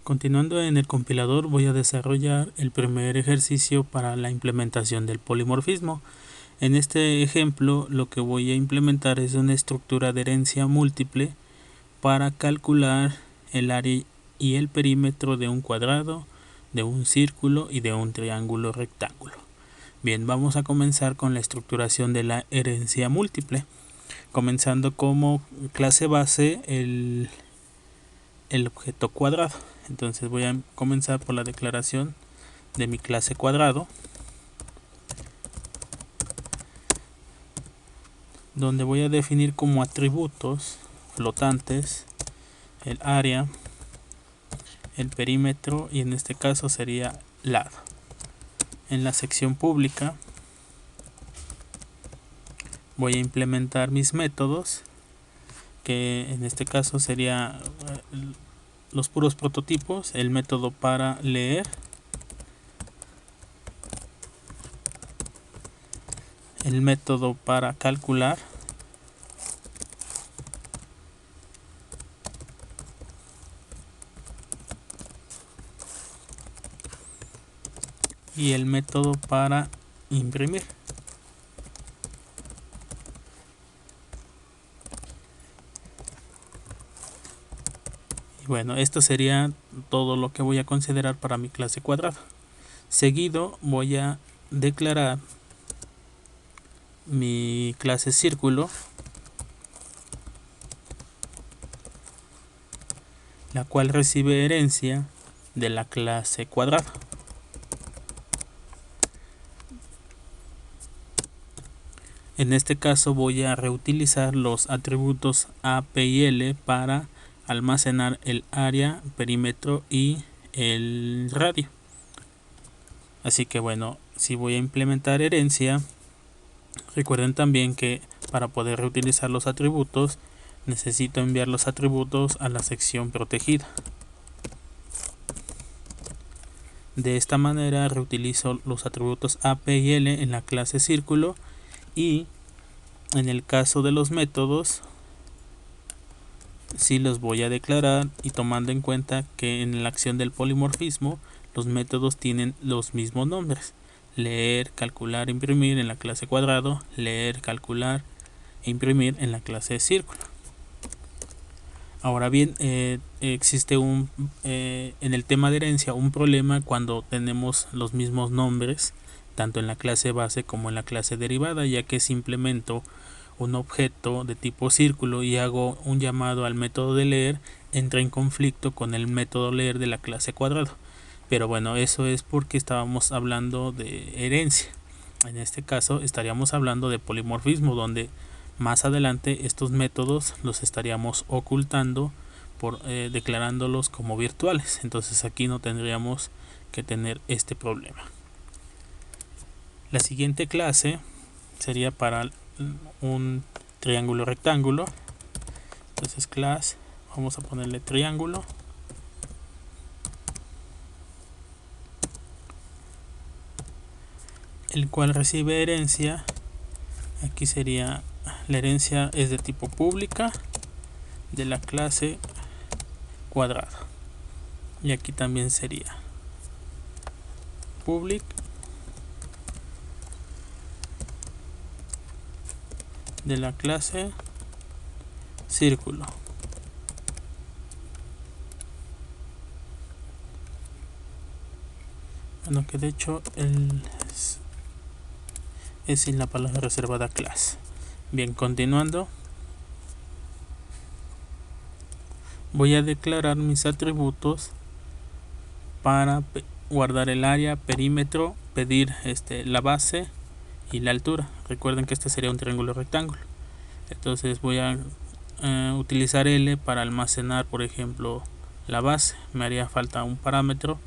Continuando en el compilador, voy a desarrollar el primer ejercicio para la implementación del polimorfismo. En este ejemplo, lo que voy a implementar es una estructura de herencia múltiple para calcular el área y el perímetro de un cuadrado, de un círculo y de un triángulo rectángulo. Bien, vamos a comenzar con la estructuración de la herencia múltiple, comenzando como clase base el objeto cuadrado. Entonces voy a comenzar por la declaración de mi clase cuadrado, donde voy a definir como atributos flotantes el área, el perímetro y en este caso sería lado. En la sección pública voy a implementar mis métodos, que en este caso sería los puros prototipos, el método para leer, el método para calcular, y el método para imprimir. Y bueno, esto sería todo lo que voy a considerar para mi clase cuadrado. Seguido voy a declarar mi clase círculo, la cual recibe herencia de la clase cuadrado. En este caso voy a reutilizar los atributos A, P y L para almacenar el área, perímetro y el radio. Así que bueno, si voy a implementar herencia, recuerden también que para poder reutilizar los atributos necesito enviar los atributos a la sección protegida. De esta manera reutilizo los atributos A, P y L en la clase círculo, y en el caso de los métodos sí los voy a declarar, y tomando en cuenta que en la acción del polimorfismo los métodos tienen los mismos nombres: leer, calcular, imprimir en la clase cuadrado, leer, calcular e imprimir en la clase círculo. Ahora bien, existe en el tema de herencia un problema cuando tenemos los mismos nombres tanto en la clase base como en la clase derivada, ya que si implemento un objeto de tipo círculo y hago un llamado al método de leer, entra en conflicto con el método leer de la clase cuadrado. Pero bueno, eso es porque estábamos hablando de herencia. En este caso estaríamos hablando de polimorfismo, donde más adelante estos métodos los estaríamos ocultando declarándolos como virtuales. Entonces aquí no tendríamos que tener este problema. La siguiente clase sería para un triángulo rectángulo. Entonces class, vamos a ponerle triángulo. El cual recibe herencia. Aquí sería, la herencia es de tipo pública de la clase cuadrado, y aquí también sería public de la clase círculo. Bueno, que de hecho es sin la palabra reservada class. Bien, continuando, voy a declarar mis atributos para guardar el área, perímetro, pedir la base y la altura. Recuerden que este sería un triángulo rectángulo. Entonces voy a utilizar L para almacenar, por ejemplo, la base. Me haría falta un parámetro,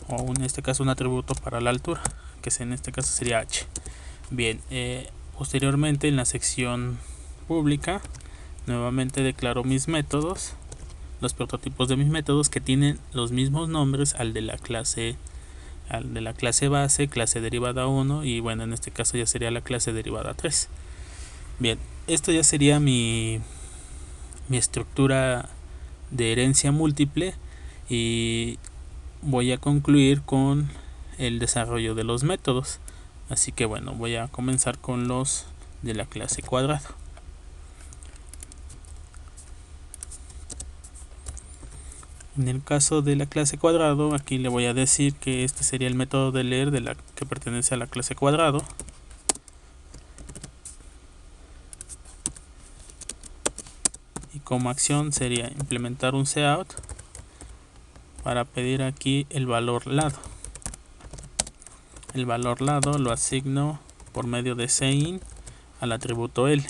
o en este caso un atributo para la altura, que en este caso sería H. Bien, posteriormente en la sección pública nuevamente declaro mis métodos, los prototipos de mis métodos, que tienen los mismos nombres al de la clase base, clase derivada 1, y bueno, en este caso ya sería la clase derivada 3. Bien, esto ya sería mi estructura de herencia múltiple, y voy a concluir con el desarrollo de los métodos. Así que bueno, voy a comenzar con los de la clase cuadrado. En el caso de la clase cuadrado, aquí le voy a decir que este sería el método de leer de la que pertenece a la clase cuadrado. Y como acción sería implementar un cout para pedir aquí el valor lado. El valor lado lo asigno por medio de cin al atributo L.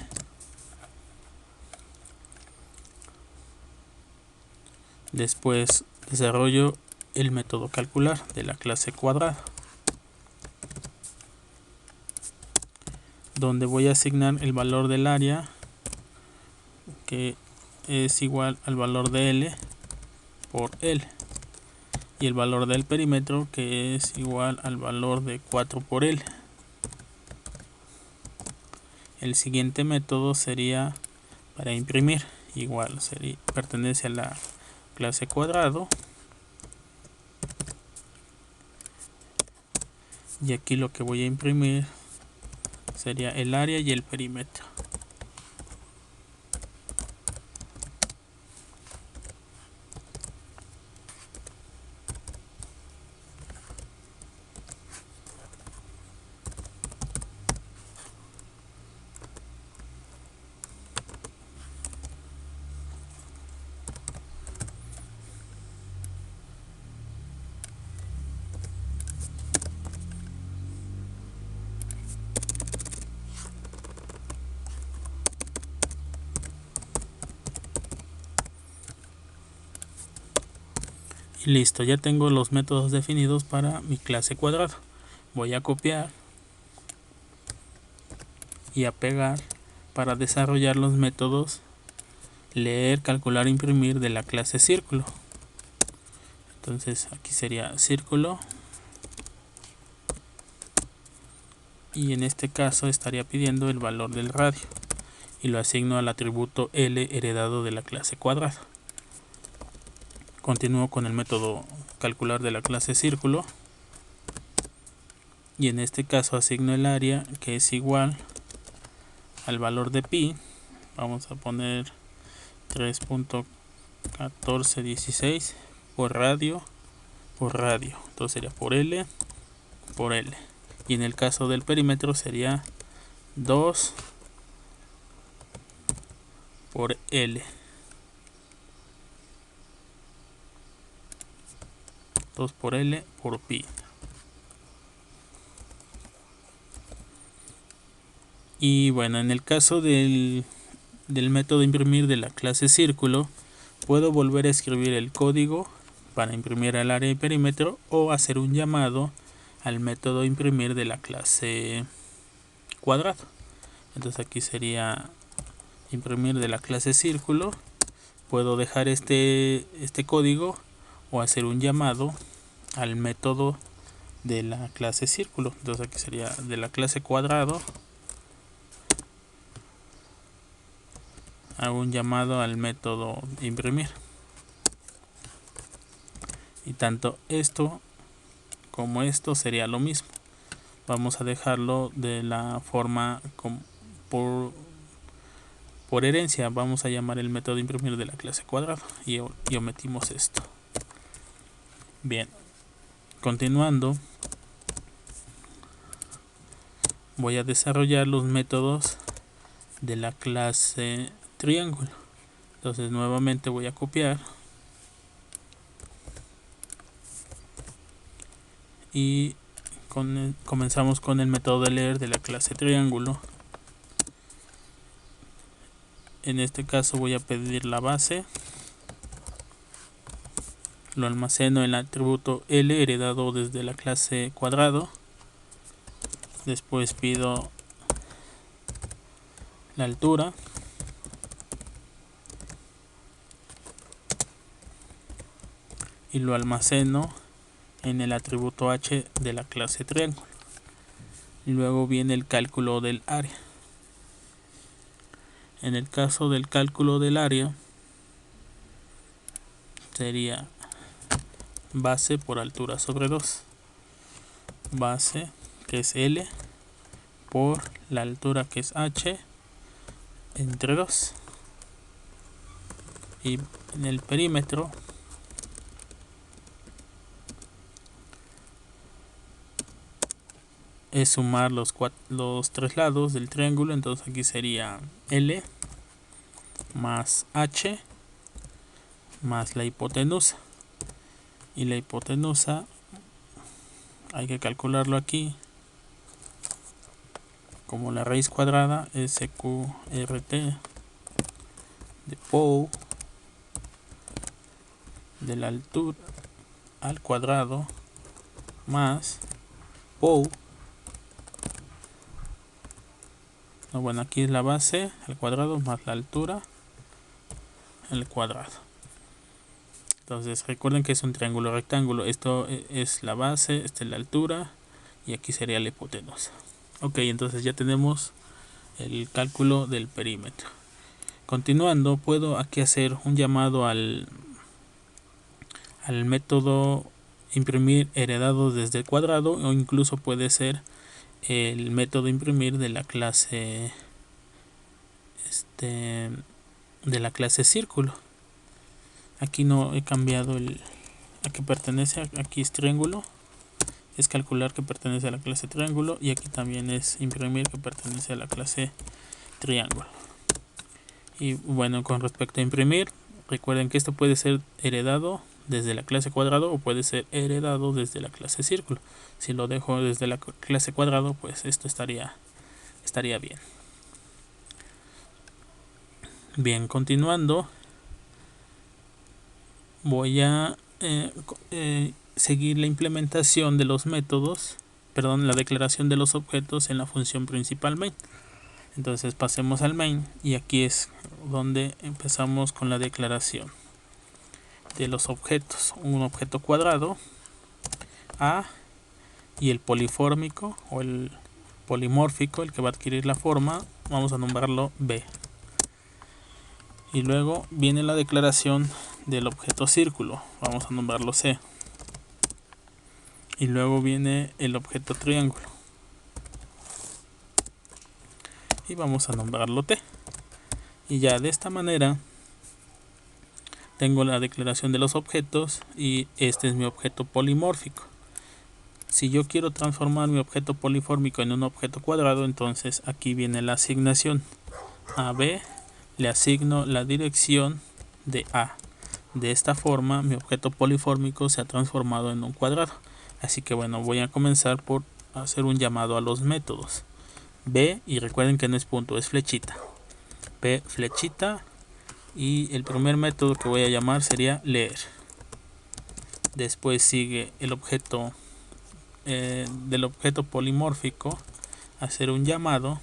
Después desarrollo el método calcular de la clase cuadrado, donde voy a asignar el valor del área, que es igual al valor de L por L, y el valor del perímetro, que es igual al valor de 4 por L. El siguiente método sería para imprimir, igual pertenece a la clase cuadrado, y aquí lo que voy a imprimir sería el área y el perímetro. Y listo, ya tengo los métodos definidos para mi clase cuadrado. Voy a copiar y a pegar para desarrollar los métodos leer, calcular, imprimir de la clase círculo. Entonces aquí sería círculo, y en este caso estaría pidiendo el valor del radio y lo asigno al atributo L heredado de la clase cuadrado. Continúo con el método calcular de la clase círculo, y en este caso asigno el área, que es igual al valor de pi. Vamos a poner 3.1416 por radio, entonces sería por L, y en el caso del perímetro sería 2 por L, 2 por L por pi. Y bueno, en el caso del método imprimir de la clase círculo, puedo volver a escribir el código para imprimir al área y perímetro, o hacer un llamado al método imprimir de la clase cuadrado. Entonces aquí sería imprimir de la clase círculo. Puedo dejar este código o hacer un llamado al método de la clase círculo. Entonces aquí sería de la clase cuadrado, hago un llamado al método imprimir, y tanto esto como esto sería lo mismo. Vamos a dejarlo de la forma por herencia. Vamos a llamar el método imprimir de la clase cuadrado y omitimos esto. Bien, continuando, voy a desarrollar los métodos de la clase triángulo. Entonces nuevamente voy a copiar y comenzamos con el método de leer de la clase triángulo. En este caso voy a pedir la base, lo almaceno en el atributo L heredado desde la clase cuadrado. Después pido la altura, y lo almaceno en el atributo H de la clase triángulo. Luego viene el cálculo del área. En el caso del cálculo del área sería base por altura sobre 2. Base, que es L, por la altura, que es H, entre 2. Y en el perímetro es sumar los tres lados del triángulo. Entonces aquí sería L más H más la hipotenusa. Y la hipotenusa hay que calcularlo aquí como la raíz cuadrada SQRT de POU de la altura al cuadrado más POU. No, bueno, aquí es la base al cuadrado más la altura al cuadrado. Entonces recuerden que es un triángulo rectángulo. Esto es la base, esta es la altura y aquí sería la hipotenusa. Ok, entonces ya tenemos el cálculo del perímetro. Continuando, puedo aquí hacer un llamado al método imprimir heredado desde el cuadrado, o incluso puede ser el método imprimir de la clase círculo. Aquí no he cambiado a que pertenece. Aquí es triángulo, es calcular, que pertenece a la clase triángulo, y aquí también es imprimir, que pertenece a la clase triángulo. Y bueno, con respecto a imprimir, recuerden que esto puede ser heredado desde la clase cuadrado o puede ser heredado desde la clase círculo. Si lo dejo desde la clase cuadrado, pues esto estaría bien. Bien, continuando, voy a seguir la implementación de los métodos, la declaración de los objetos en la función principal main. Entonces pasemos al main y aquí es donde empezamos con la declaración de los objetos. Un objeto cuadrado A, y el polifórmico o el polimórfico, el que va a adquirir la forma, vamos a nombrarlo B. Y luego viene la declaración del objeto círculo, vamos a nombrarlo C. Y luego viene el objeto triángulo y vamos a nombrarlo T. Y ya de esta manera tengo la declaración de los objetos y este es mi objeto polimórfico. Si yo quiero transformar mi objeto polifórmico en un objeto cuadrado, entonces aquí viene la asignación. A B le asigno la dirección de A. De esta forma mi objeto polifórmico se ha transformado en un cuadrado. Así que bueno, voy a comenzar por hacer un llamado a los métodos. B, y recuerden que no es punto, es flechita. B, flechita, y el primer método que voy a llamar sería leer. Después sigue el objeto del objeto polimórfico, hacer un llamado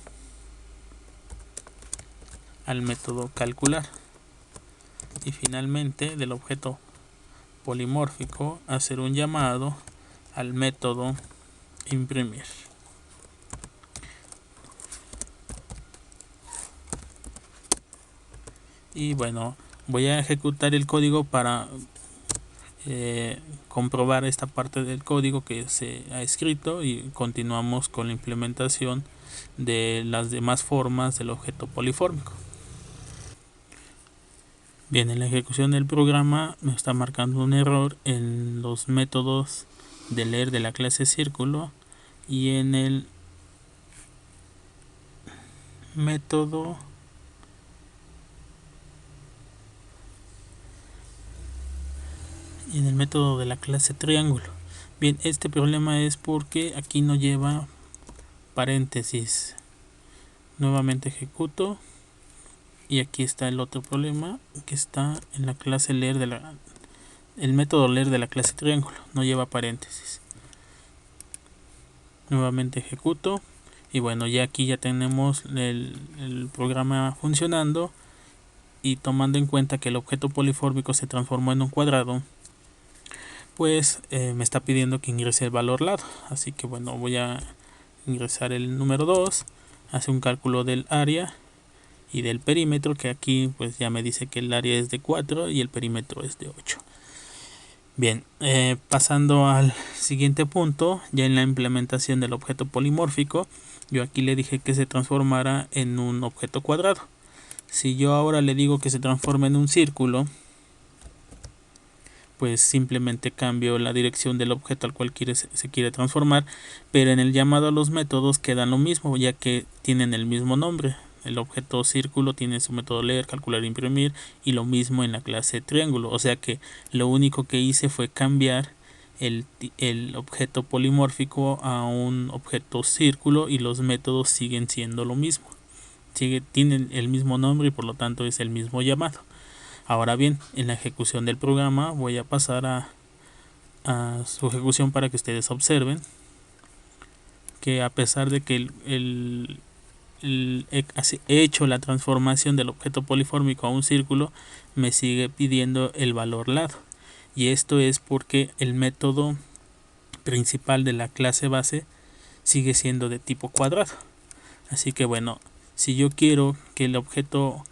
al método calcular. Y finalmente del objeto polimórfico hacer un llamado al método imprimir. Y bueno, voy a ejecutar el código para comprobar esta parte del código que se ha escrito, y continuamos con la implementación de las demás formas del objeto polifórmico. Bien, en la ejecución del programa me está marcando un error en los métodos de leer de la clase círculo y en el método de la clase triángulo. Bien, este problema es porque aquí no lleva paréntesis. Nuevamente ejecuto y aquí está el otro problema, que está en la clase leer el método leer de la clase triángulo, no lleva paréntesis. Nuevamente ejecuto y bueno, ya aquí ya tenemos el programa funcionando, y tomando en cuenta que el objeto polifórmico se transformó en un cuadrado, pues me está pidiendo que ingrese el valor lado. Así que bueno, voy a ingresar el número 2, hace un cálculo del área y del perímetro, que aquí pues ya me dice que el área es de 4 y el perímetro es de 8. Bien, pasando al siguiente punto, ya en la implementación del objeto polimórfico, yo aquí le dije que se transformara en un objeto cuadrado. Si yo ahora le digo que se transforme en un círculo, pues simplemente cambio la dirección del objeto al cual se quiere transformar, pero en el llamado a los métodos quedan lo mismo, ya que tienen el mismo nombre. El objeto círculo tiene su método leer, calcular, imprimir, y lo mismo en la clase triángulo. O sea que lo único que hice fue cambiar el objeto polimórfico a un objeto círculo, y los métodos siguen siendo lo mismo. Tienen el mismo nombre y por lo tanto es el mismo llamado. Ahora bien, en la ejecución del programa voy a pasar a su ejecución para que ustedes observen que, a pesar de que he hecho la transformación del objeto polifórmico a un círculo, me sigue pidiendo el valor lado. Y esto es porque el método principal de la clase base sigue siendo de tipo cuadrado. Así que bueno, si yo quiero que el objeto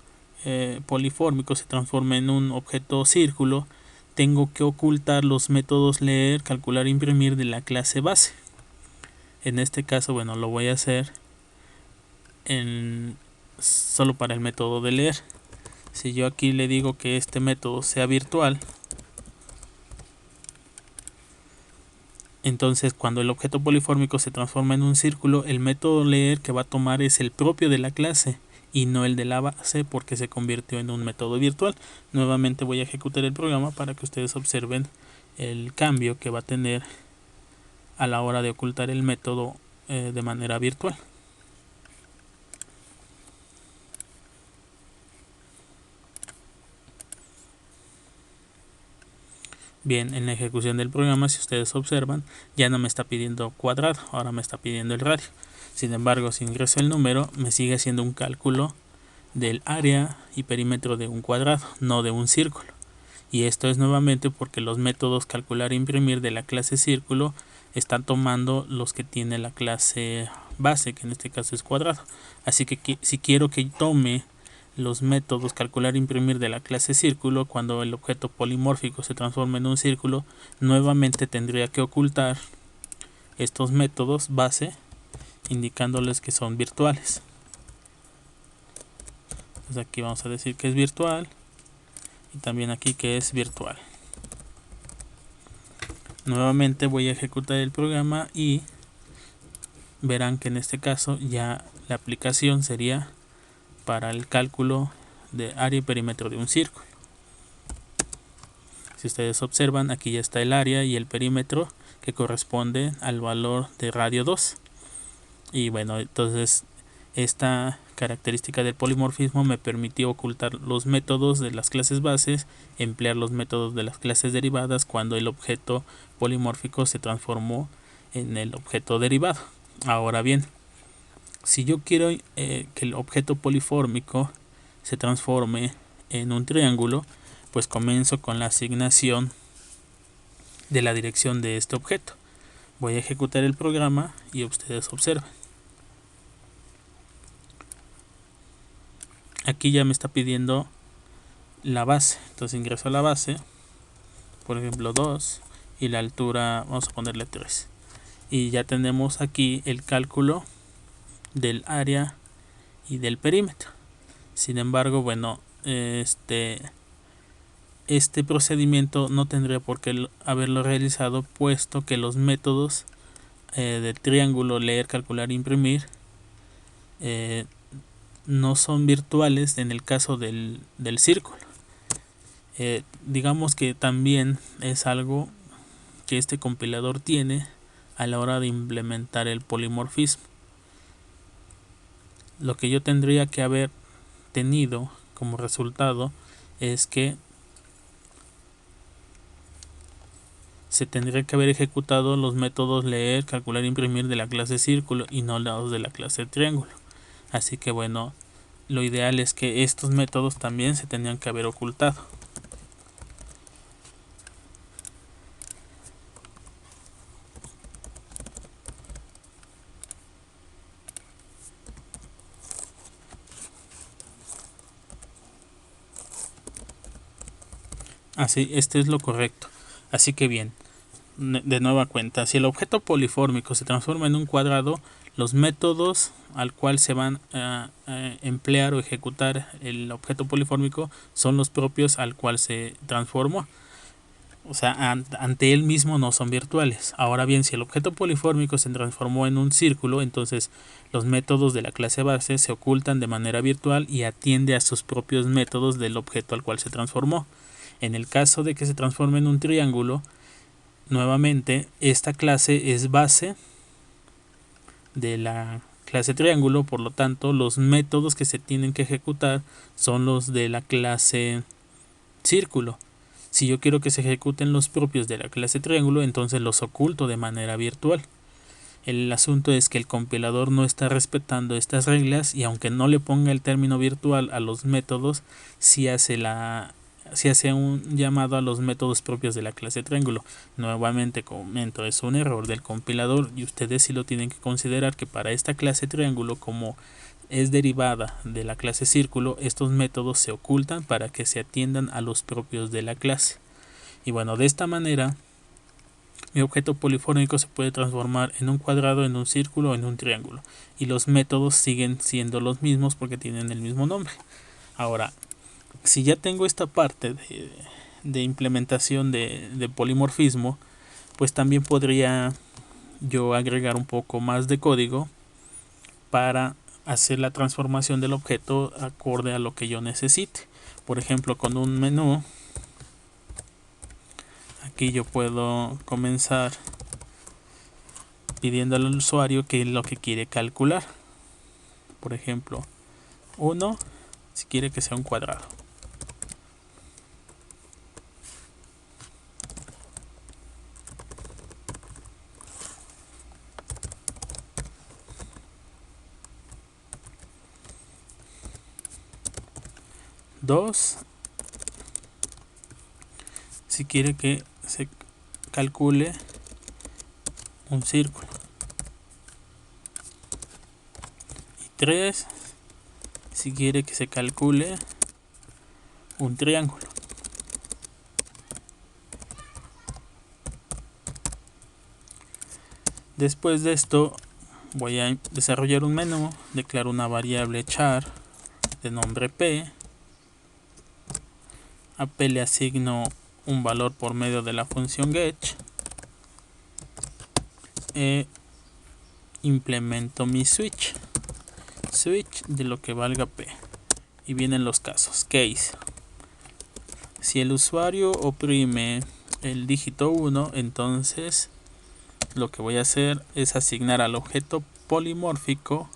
polifórmico se transforme en un objeto círculo, tengo que ocultar los métodos leer, calcular, imprimir de la clase base. En este caso, bueno, lo voy a hacer solo para el método de leer. Si yo aquí le digo que este método sea virtual, entonces cuando el objeto polifórmico se transforma en un círculo, el método leer que va a tomar es el propio de la clase y no el de la base, porque se convirtió en un método virtual. Nuevamente voy a ejecutar el programa para que ustedes observen el cambio que va a tener a la hora de ocultar el método de manera virtual. Bien, en la ejecución del programa, si ustedes observan, ya no me está pidiendo cuadrado, ahora me está pidiendo el radio. Sin embargo, si ingreso el número, me sigue haciendo un cálculo del área y perímetro de un cuadrado, no de un círculo. Y esto es nuevamente porque los métodos calcular e imprimir de la clase círculo están tomando los que tiene la clase base, que en este caso es cuadrado. Así que si quiero que tome los métodos calcular e imprimir de la clase círculo, cuando el objeto polimórfico se transforma en un círculo, nuevamente tendría que ocultar estos métodos base, indicándoles que son virtuales. Entonces aquí vamos a decir que es virtual, y también aquí que es virtual. Nuevamente voy a ejecutar el programa y verán que en este caso ya la aplicación sería para el cálculo de área y perímetro de un círculo. Si ustedes observan, aquí ya está el área y el perímetro, que corresponde al valor de radio 2. Y bueno, entonces esta característica del polimorfismo me permitió ocultar los métodos de las clases bases, emplear los métodos de las clases derivadas cuando el objeto polimórfico se transformó en el objeto derivado. Ahora bien, si yo quiero que el objeto polifórmico se transforme en un triángulo, pues comienzo con la asignación de la dirección de este objeto. Voy a ejecutar el programa y ustedes observen. Aquí ya me está pidiendo la base, entonces ingreso a la base, por ejemplo 2, y la altura vamos a ponerle 3, y ya tenemos aquí el cálculo del área y del perímetro. Sin embargo, bueno, este procedimiento no tendría por qué haberlo realizado, puesto que los métodos del triángulo leer, calcular, imprimir no son virtuales en el caso del círculo. Digamos que también es algo que este compilador tiene a la hora de implementar el polimorfismo. Lo que yo tendría que haber tenido como resultado es que se tendría que haber ejecutado los métodos leer, calcular, imprimir de la clase círculo y no los de la clase triángulo. Así que bueno, lo ideal es que estos métodos también se tenían que haber ocultado. Así, este es lo correcto. Así que bien, de nueva cuenta, si el objeto polifórmico se transforma en un cuadrado, los métodos al cual se van a emplear o ejecutar el objeto polifórmico son los propios al cual se transformó. O sea, ante él mismo no son virtuales. Ahora bien, si el objeto polifórmico se transformó en un círculo, entonces los métodos de la clase base se ocultan de manera virtual y atiende a sus propios métodos del objeto al cual se transformó. En el caso de que se transforme en un triángulo, nuevamente esta clase es base de la clase triángulo, por lo tanto los métodos que se tienen que ejecutar son los de la clase círculo. Si yo quiero que se ejecuten los propios de la clase triángulo, entonces los oculto de manera virtual. El asunto es que el compilador no está respetando estas reglas y aunque no le ponga el término virtual a los métodos, sí hace un llamado a los métodos propios de la clase triángulo. Nuevamente comento, es un error del compilador y ustedes sí lo tienen que considerar, que para esta clase triángulo, como es derivada de la clase círculo, estos métodos se ocultan para que se atiendan a los propios de la clase. Y bueno, de esta manera mi objeto polifórmico se puede transformar en un cuadrado, en un círculo o en un triángulo, y los métodos siguen siendo los mismos porque tienen el mismo nombre. Ahora, si ya tengo esta parte de implementación de polimorfismo, pues también podría yo agregar un poco más de código para hacer la transformación del objeto acorde a lo que yo necesite. Por ejemplo, con un menú, aquí yo puedo comenzar pidiendo al usuario qué es lo que quiere calcular. Por ejemplo, 1, si quiere que sea un cuadrado. 2, si quiere que se calcule un círculo. Y 3, si quiere que se calcule un triángulo. Después de esto voy a desarrollar un menú, declaro una variable char de nombre p, a p le asigno un valor por medio de la función get, e implemento mi switch de lo que valga p, y vienen los casos. Case: si el usuario oprime el dígito 1, entonces lo que voy a hacer es asignar al objeto polimórfico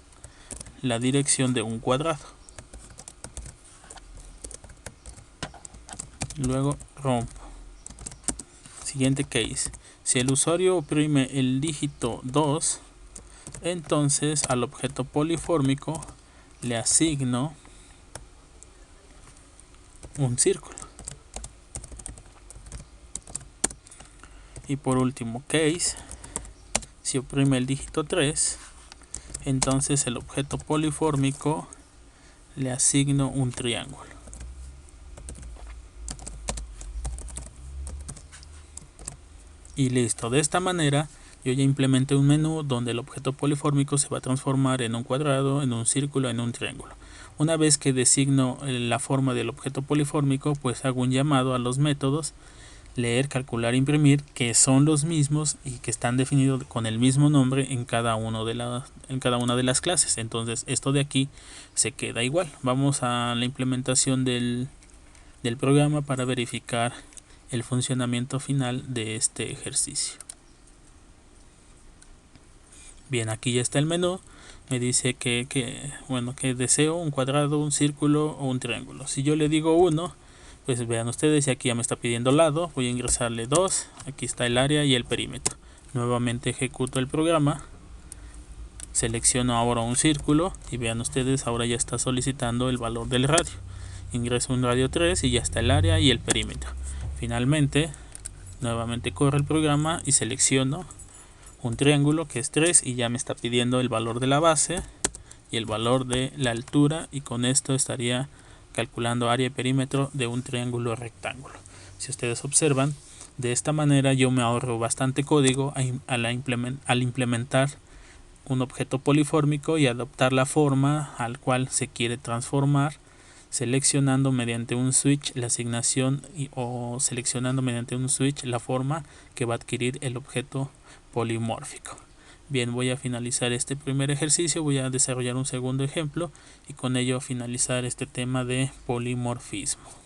la dirección de un cuadrado. Luego rompo. Siguiente case: si el usuario oprime el dígito 2, entonces al objeto polifórmico le asigno un círculo. Y por último case: si oprime el dígito 3, entonces el objeto polifórmico le asigno un triángulo. Y listo. De esta manera yo ya implementé un menú donde el objeto polifórmico se va a transformar en un cuadrado, en un círculo, en un triángulo. Una vez que designo la forma del objeto polifórmico, pues hago un llamado a los métodos leer, calcular, imprimir, que son los mismos y que están definidos con el mismo nombre en cada una de las clases. Entonces esto de aquí se queda igual. Vamos a la implementación del programa para verificar el funcionamiento final de este ejercicio. Bien, aquí ya está el menú. Me dice que deseo un cuadrado, un círculo o un triángulo. Si yo le digo 1, pues vean ustedes, y aquí ya me está pidiendo lado. Voy a ingresarle 2, aquí está el área y el perímetro. Nuevamente ejecuto el programa, selecciono ahora un círculo y vean ustedes, ahora ya está solicitando el valor del radio. Ingreso un radio 3 y ya está el área y el perímetro. Finalmente, nuevamente corre el programa y selecciono un triángulo que es 3 y ya me está pidiendo el valor de la base y el valor de la altura, y con esto estaría calculando área y perímetro de un triángulo rectángulo. Si ustedes observan, De esta manera yo me ahorro bastante código al implementar un objeto polifórmico y adoptar la forma al cual se quiere transformar, seleccionando mediante un switch la asignación o seleccionando mediante un switch la forma que va a adquirir el objeto polimórfico. Bien, voy a finalizar este primer ejercicio, voy a desarrollar un segundo ejemplo y con ello finalizar este tema de polimorfismo.